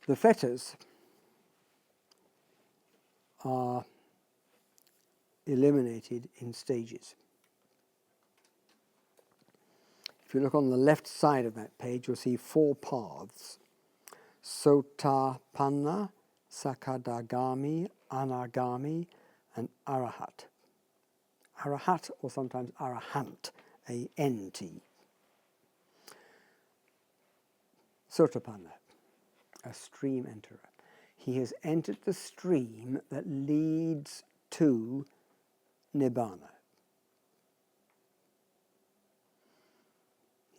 The fetters are eliminated in stages. If you look on the left side of that page, you'll see 4 paths: Sotapanna, Sakadagami, Anagami, and Arahat. Arahat, or sometimes Arahant, A-N-T. Sotapanna, a stream enterer. He has entered the stream that leads to Nibbana.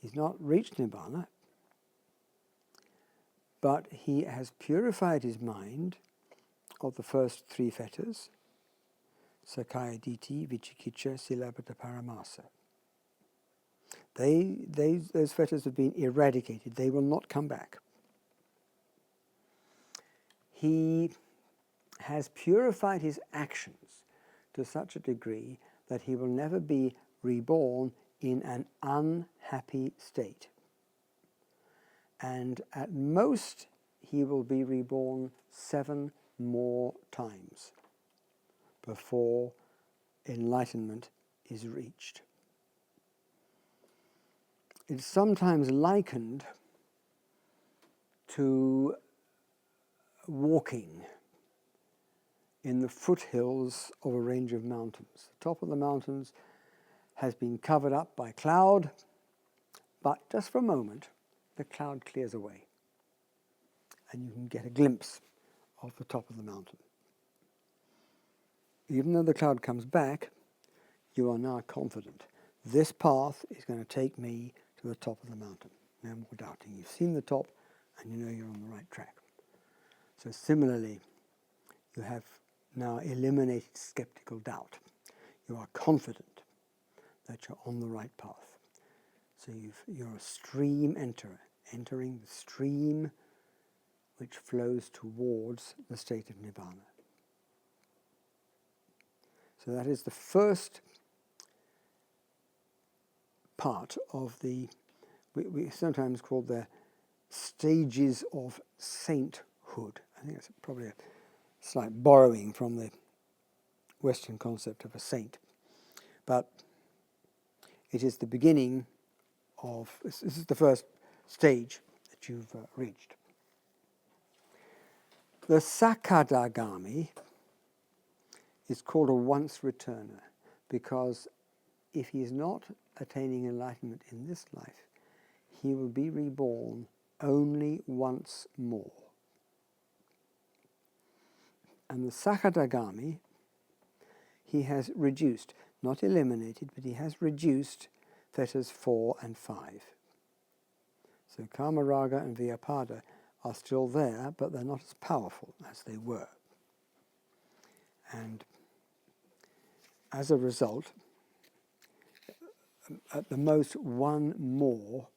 He's not reached Nibbana, but he has purified his mind of the first 3 fetters, Sakaya Ditti, Vicikicca, Silabhata Paramasa. Those fetters have been eradicated. They will not come back. He has purified his actions to such a degree that he will never be reborn in an unhappy state. And at most, he will be reborn 7 more times before enlightenment is reached. It's sometimes likened to walking in the foothills of a range of mountains. The top of the mountains has been covered up by cloud, but just for a moment, the cloud clears away, and you can get a glimpse of the top of the mountain. Even though the cloud comes back, you are now confident. This path is going to take me to the top of the mountain. No more doubting. You've seen the top, and you know you're on the right track. So similarly, you have now eliminated skeptical doubt. You are confident that you're on the right path. So you're a stream enterer, entering the stream which flows towards the state of Nibbana. So that is the first part of the, we sometimes call the stages of sainthood. I think that's probably a slight borrowing from the Western concept of a saint. But it is the beginning of, this is the first stage that you've reached. The Sakadagami is called a once returner because if he is not attaining enlightenment in this life, he will be reborn only once more. And the Sakadagami, he has reduced, not eliminated, but he has reduced fetters 4 and 5. So Kamaraga and Vyapada are still there, but they're not as powerful as they were. And as a result, at the most 1 more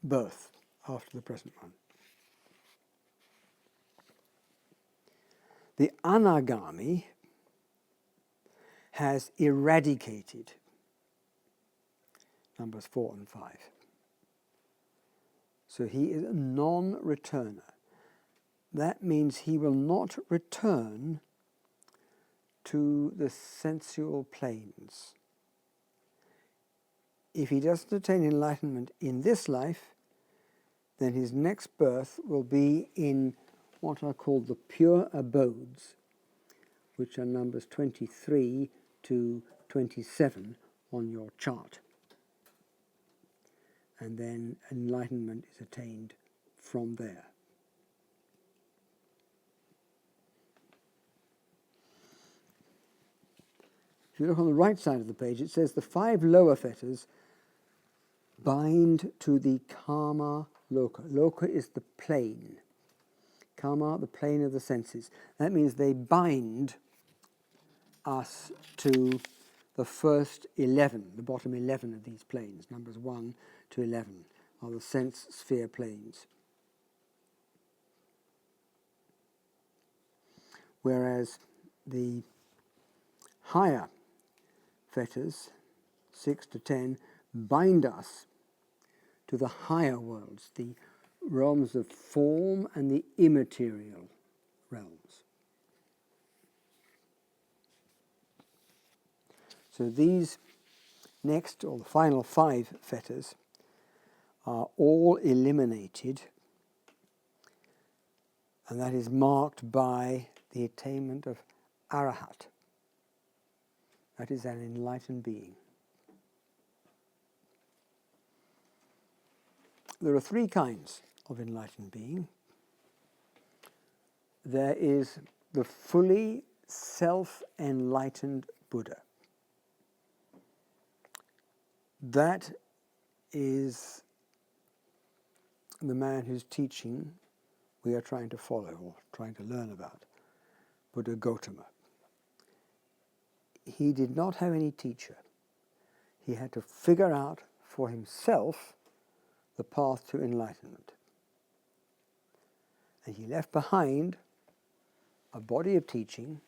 birth after the present one. The Anagami has eradicated numbers 4 and 5. So he is a non-returner. That means he will not return to the sensual planes. If he doesn't attain enlightenment in this life, then his next birth will be in what are called the pure abodes, which are numbers 23 to 27 on your chart. And then enlightenment is attained from there. If you look on the right side of the page, it says the 5 lower fetters bind to the Kama Loka. Loka is the plane. Kama, the plane of the senses. That means they bind us to the first 11, the bottom 11 of these planes. Numbers 1 to 11 are the sense sphere planes. Whereas the higher fetters, 6 to 10, bind us to the higher worlds, the realms of form and the immaterial realms. So these next, or the final 5 fetters, are all eliminated, and that is marked by the attainment of arahat. That is an enlightened being. There are 3 kinds of enlightened being. There is the fully self-enlightened Buddha. That is the man whose teaching we are trying to follow or trying to learn about, Buddha Gautama. He did not have any teacher. He had to figure out for himself the path to enlightenment. And he left behind a body of teaching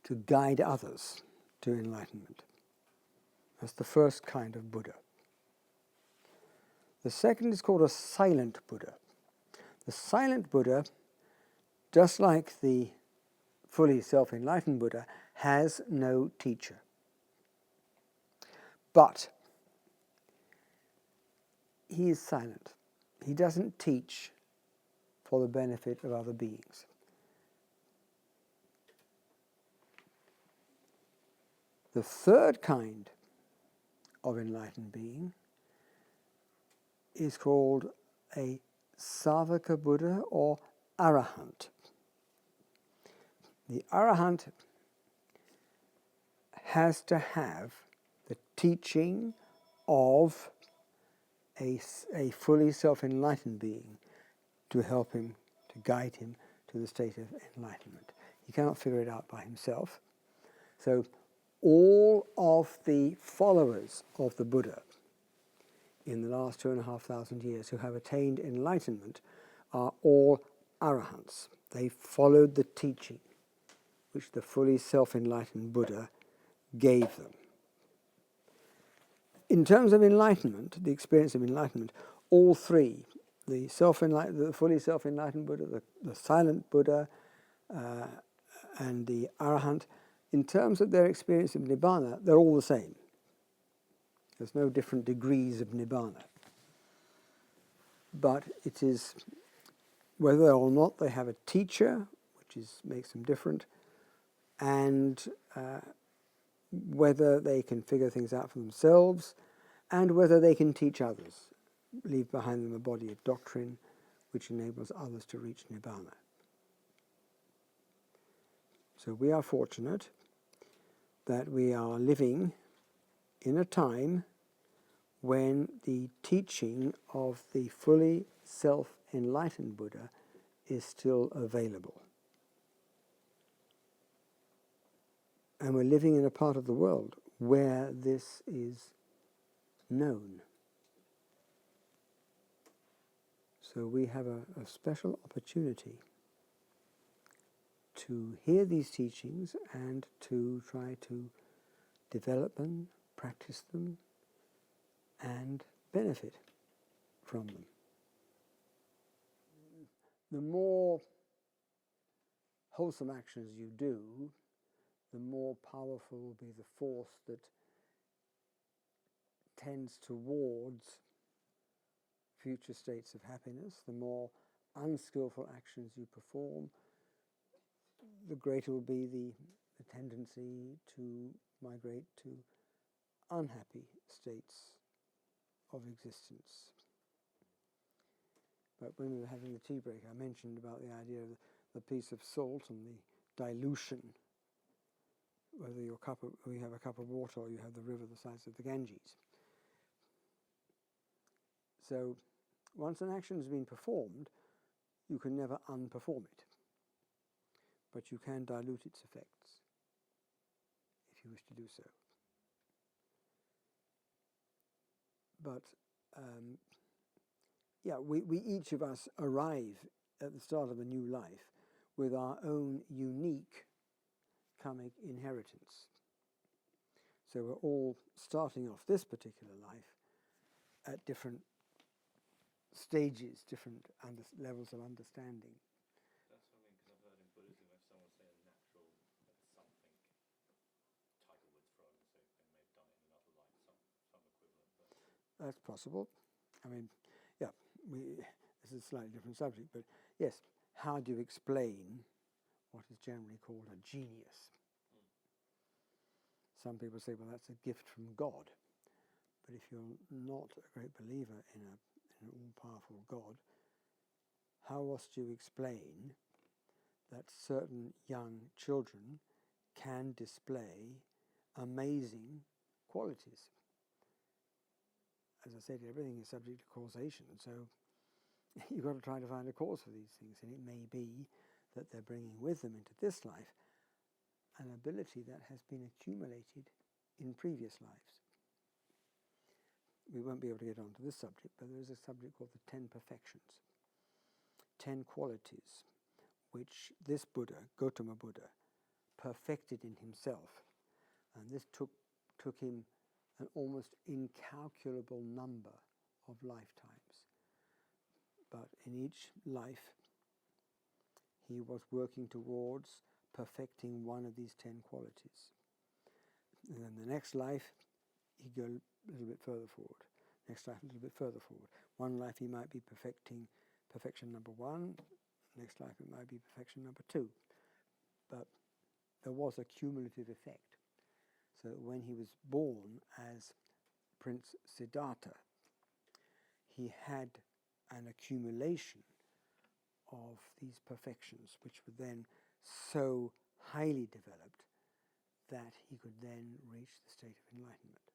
to guide others to enlightenment. That's the first kind of Buddha. The second is called a silent Buddha. The silent Buddha, just like the fully self-enlightened Buddha, has no teacher. But he is silent. He doesn't teach for the benefit of other beings. The third kind of enlightened being is called a Savaka Buddha or Arahant. The Arahant has to have the teaching of a fully self-enlightened being to help him, to guide him to the state of enlightenment. He cannot figure it out by himself. So all of the followers of the Buddha in the last 2,500 years who have attained enlightenment are all arahants. They followed the teaching which the fully self-enlightened Buddha gave them. In terms of enlightenment, the experience of enlightenment, all 3, the fully self-enlightened Buddha, the silent Buddha, and the Arahant, in terms of their experience of Nibbana, they're all the same. There's no different degrees of Nibbana. But it is whether or not they have a teacher, which makes them different, and whether they can figure things out for themselves, and whether they can teach others, leave behind them a body of doctrine which enables others to reach Nibbana. So we are fortunate that we are living in a time when the teaching of the fully self-enlightened Buddha is still available. And we're living in a part of the world where this is known. So we have a special opportunity to hear these teachings and to try to develop them, practice them, and benefit from them. The more wholesome actions you do, the more powerful will be the force that tends towards future states of happiness. The more unskillful actions you perform, the greater will be the tendency to migrate to unhappy states of existence. But when we were having the tea break, I mentioned about the idea of the piece of salt and the dilution, whether you have a cup of water or you have the river the size of the Ganges. So once an action has been performed, you can never unperform it. But you can dilute its effects if you wish to do so. But we each of us arrive at the start of a new life with our own unique karmic inheritance. So we're all starting off this particular life at different stages, different levels of understanding. That's what I mean, because I've heard in Buddhism, if someone says natural something, title withdrawn, so they may have done it in another life, some equivalent. But That's possible. I mean, yeah, this is a slightly different subject, but yes, how do you explain what is generally called a genius? Some people say, well, that's a gift from God. But if you're not a great believer in an all-powerful God, how else do you explain that certain young children can display amazing qualities? As I said, everything is subject to causation, so you've got to try to find a cause for these things, and it may be that they're bringing with them into this life an ability that has been accumulated in previous lives. We won't be able to get onto this subject, but there is a subject called the 10 perfections, 10 qualities which this Buddha, Gautama Buddha, perfected in himself. And this took him an almost incalculable number of lifetimes. But in each life, he was working towards perfecting one of these 10 qualities. And then the next life, he'd go a little bit further forward. Next life, a little bit further forward. One life he might be perfecting perfection number 1. Next life it might be perfection number 2. But there was a cumulative effect. So when he was born as Prince Siddhartha, he had an accumulation of these perfections, which were then so highly developed that he could then reach the state of enlightenment.